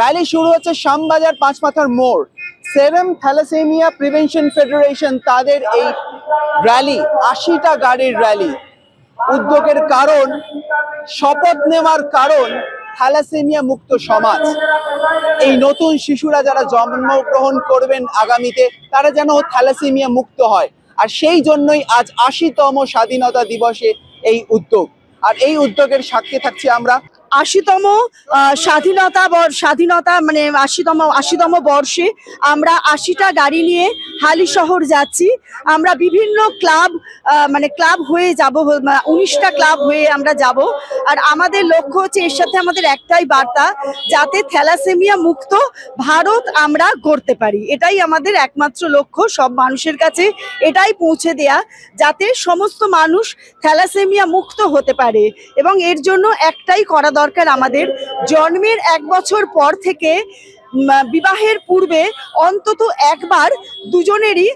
Rally শুরু হচ্ছে শ্যামবাজার পাঁচমাথার মোড়। সেভেন থ্যালাসেমিয়া প্রিভেনশন ফেডারেশন তাদের এই র্যালি ৮০টা গাড়ির র্যালি। উদ্যোগের কারণ, শপথ নেওয়ার কারণ থ্যালাসেমিয়া মুক্ত সমাজ। এই নতুন শিশুরা যারা জন্মগ্রহণ করবেন আগামীতে, তারা যেন থ্যালাসেমিয়া মুক্ত হয়। আর সেই জন্যই আজ ৮০তম স্বাধীনতা দিবসে এই উদ্যোগ। আর এই উদ্যোগের সাক্ষী থাকছি আমরা। ৮০তম স্বাধীনতা মানে ৮০তম বর্ষে আমরা ৮০টা গাড়ি নিয়ে হালিশহর যাচ্ছি। আমরা বিভিন্ন ক্লাব হয়ে যাব, ১৯টা ক্লাব হয়ে আমরা যাব। আর আমাদের লক্ষ্য হচ্ছে, এর সাথে আমাদের একটাই বার্তা, যাতে থ্যালাসেমিয়া মুক্ত ভারত আমরা গড়তে পারি। এটাই আমাদের একমাত্র লক্ষ্য, সব মানুষের কাছে এটাই পৌঁছে দেয়া, যাতে সমস্ত মানুষ থ্যালাসেমিয়া মুক্ত হতে পারে। এবং এর জন্য একটাই করা দরকার, আমাদের জন্মের ১ বছর পর থেকে বিবাহের পূর্বে অন্তত একবার দুজনেরই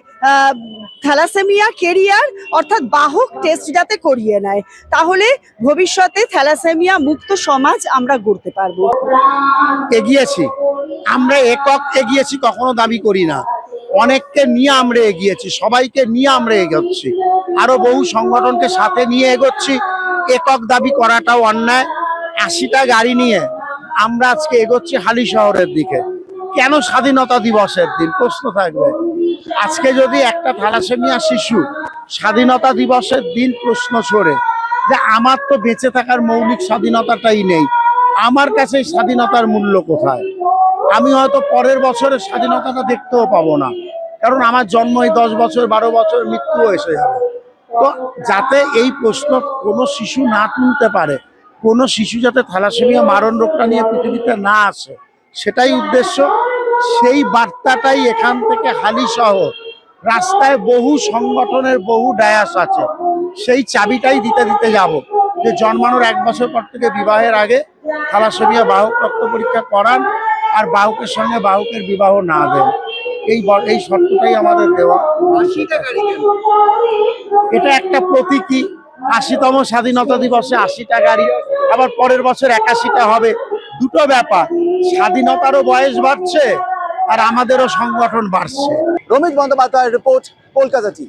থ্যালাসেমিয়া কেরিয়ার অর্থাৎ বাহক টেস্ট যাতে করিয়ে নেয়, তাহলে ভবিষ্যতে থ্যালাসেমিয়া মুক্ত সমাজ আমরা গড়তে পারবো। এগিয়েছি আমরা, একক এগিয়েছি, কখনো দাবি করি না। অনেককে নিয়ে আমরা এগিয়েছি, সবাইকে নিয়ে আমরা এগোচ্ছি, আরো বহু সংগঠনকে সাথে নিয়ে এগোচ্ছি। একক দাবি করাটাও অন্যায়। ৮০টা গাড়ি নিয়ে আমরা আজকে এগোচ্ছি হালিশহরের দিকে। কেন স্বাধীনতা দিবসের দিন? প্রশ্ন থাকবে। আজকে যদি একটা থ্যালাসেমিয়া শিশু স্বাধীনতা দিবসের দিন প্রশ্ন ছড়ে যে আমার তো বেঁচে থাকার মৌলিক স্বাধীনতাটাই নেই, আমার কাছে এই স্বাধীনতার মূল্য কোথায়? আমি হয়তো পরের বছরের স্বাধীনতাটা দেখতেও পাবো না, কারণ আমার জন্ম এই 10 বছর 12 বছর মৃত্যুও এসে যাবে। তো যাতে এই প্রশ্ন কোনো শিশু না তুলতে পারে, কোনো শিশু যাতে থ্যালাসেমিয়া মারণ রোগটা নিয়ে পৃথিবীতে না আসে, সেটাই উদ্দেশ্য। সেই বার্তাটাই এখান থেকে হালিশহর রাস্তায় বহু সংগঠনের বহু ডায়াস আছে, সেই চাবিটাই দিতে যাব যে জন্মানোর ১ বছর পর থেকে বিবাহের আগে থ্যালাসেমিয়া বাহক রক্ত পরীক্ষা করান, আর বাহকের সঙ্গে বাহকের বিবাহ না দেন। এই শর্তটাই আমাদের দেওয়া। এটা একটা প্রতীকী। ৮০তম স্বাধীনতা দিবসে ৮০টা গাড়ি, আবার পরের বছর ৮১টা হবে। দুটো ব্যাপার, স্বাধীনতারও বয়স বাড়ছে আর আমাদেরও সংগঠন বাড়ছে। রমিত বন্দ্যোপাধ্যায়ের রিপোর্ট, কলকাতা টি।